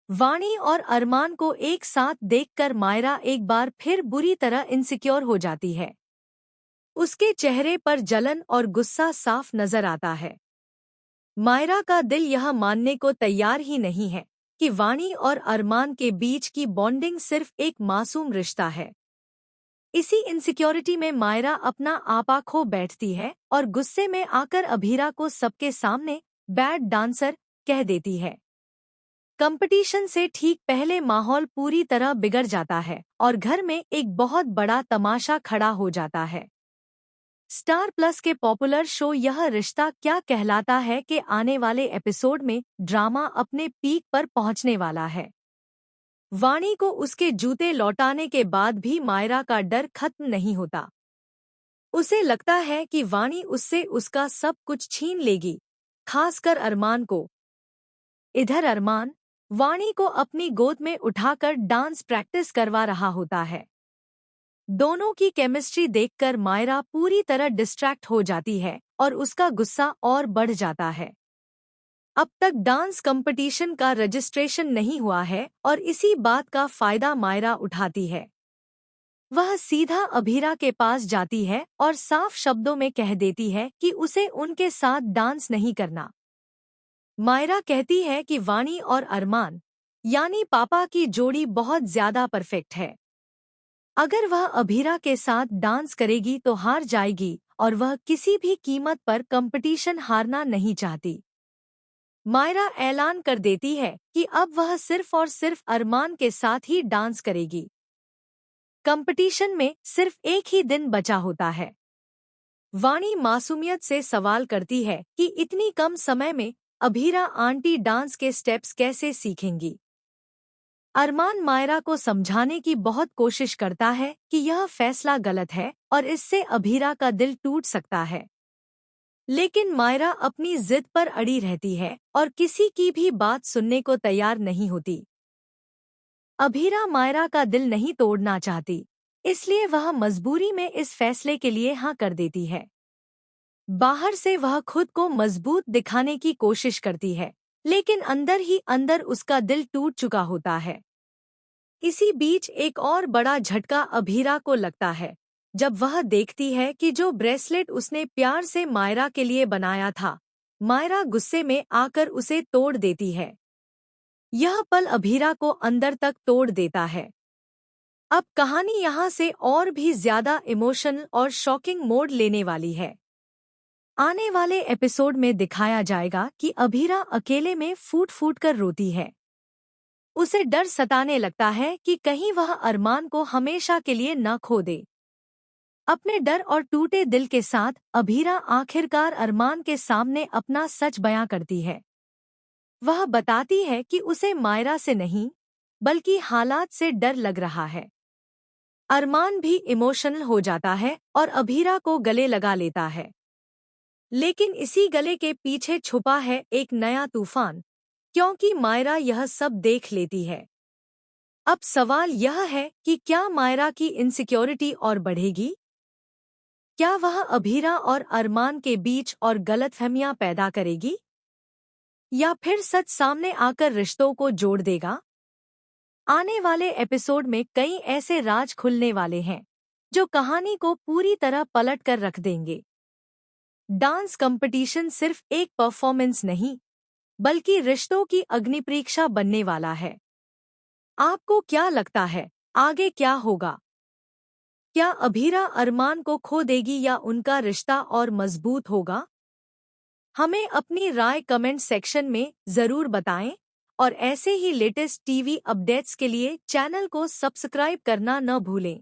वाणी और अरमान को एक साथ देखकर मायरा एक बार फिर बुरी तरह इनसिक्योर हो जाती है। उसके चेहरे पर जलन और गुस्सा साफ नजर आता है। मायरा का दिल यह मानने को तैयार ही नहीं है कि वाणी और अरमान के बीच की बॉन्डिंग सिर्फ एक मासूम रिश्ता है। इसी इनसिक्योरिटी में मायरा अपना आपा खो बैठती है और गुस्से में आकर अभीरा को सबके सामने बैड डांसर कह देती है। कंपटीशन से ठीक पहले माहौल पूरी तरह बिगड़ जाता है और घर में एक बहुत बड़ा तमाशा खड़ा हो जाता है। स्टार प्लस के पॉपुलर शो यह रिश्ता क्या कहलाता है के आने वाले एपिसोड में ड्रामा अपने पीक पर पहुंचने वाला है। वाणी को उसके जूते लौटाने के बाद भी मायरा का डर खत्म नहीं होता। उसे लगता है कि वाणी उससे उसका सब कुछ छीन लेगी, खासकर अरमान को। इधर अरमान वाणी को अपनी गोद में उठाकर डांस प्रैक्टिस करवा रहा होता है। दोनों की केमिस्ट्री देखकर मायरा पूरी तरह डिस्ट्रैक्ट हो जाती है और उसका गुस्सा और बढ़ जाता है। अब तक डांस कंपटीशन का रजिस्ट्रेशन नहीं हुआ है और इसी बात का फायदा मायरा उठाती है। वह सीधा अभीरा के पास जाती है और साफ शब्दों में कह देती है कि उसे उनके साथ डांस नहीं करना। मायरा कहती है कि वाणी और अरमान यानी पापा की जोड़ी बहुत ज्यादा परफेक्ट है। अगर वह अभीरा के साथ डांस करेगी तो हार जाएगी और वह किसी भी कीमत पर कंपटीशन हारना नहीं चाहती। मायरा ऐलान कर देती है कि अब वह सिर्फ और सिर्फ अरमान के साथ ही डांस करेगी। कंपटीशन में सिर्फ एक ही दिन बचा होता है। वाणी मासूमियत से सवाल करती है कि इतनी कम समय में अभीरा आंटी डांस के स्टेप्स कैसे सीखेंगी। अरमान मायरा को समझाने की बहुत कोशिश करता है कि यह फैसला गलत है और इससे अभीरा का दिल टूट सकता है। लेकिन मायरा अपनी जिद पर अड़ी रहती है और किसी की भी बात सुनने को तैयार नहीं होती। अभीरा मायरा का दिल नहीं तोड़ना चाहती, इसलिए वह मजबूरी में इस फैसले के लिए हाँ कर देती है। बाहर से वह खुद को मजबूत दिखाने की कोशिश करती है, लेकिन अंदर ही अंदर उसका दिल टूट चुका होता है। इसी बीच एक और बड़ा झटका अभीरा को लगता है जब वह देखती है कि जो ब्रेसलेट उसने प्यार से मायरा के लिए बनाया था, मायरा गुस्से में आकर उसे तोड़ देती है। यह पल अभीरा को अंदर तक तोड़ देता है। अब कहानी यहाँ से और भी ज्यादा इमोशनल और शॉकिंग मोड़ लेने वाली है। आने वाले एपिसोड में दिखाया जाएगा कि अभीरा अकेले में फूट फूट कर रोती है। उसे डर सताने लगता है कि कहीं वह अरमान को हमेशा के लिए न खो दे। अपने डर और टूटे दिल के साथ अभीरा आखिरकार अरमान के सामने अपना सच बयां करती है। वह बताती है कि उसे मायरा से नहीं बल्कि हालात से डर लग रहा है। अरमान भी इमोशनल हो जाता है और अभीरा को गले लगा लेता है। लेकिन इसी गले के पीछे छुपा है एक नया तूफान, क्योंकि मायरा यह सब देख लेती है। अब सवाल यह है कि क्या मायरा की इनसिक्योरिटी और बढ़ेगी? क्या वह अभीरा और अरमान के बीच और गलतफहमियां पैदा करेगी? या फिर सच सामने आकर रिश्तों को जोड़ देगा? आने वाले एपिसोड में कई ऐसे राज खुलने वाले हैं जो कहानी को पूरी तरह पलट कर रख देंगे। डांस कंपटीशन सिर्फ एक परफॉर्मेंस नहीं बल्कि रिश्तों की अग्निपरीक्षा बनने वाला है। आपको क्या लगता है, आगे क्या होगा? क्या अभीरा अरमान को खो देगी या उनका रिश्ता और मजबूत होगा? हमें अपनी राय कमेंट सेक्शन में जरूर बताएं और ऐसे ही लेटेस्ट टीवी अपडेट्स के लिए चैनल को सब्सक्राइब करना न भूलें।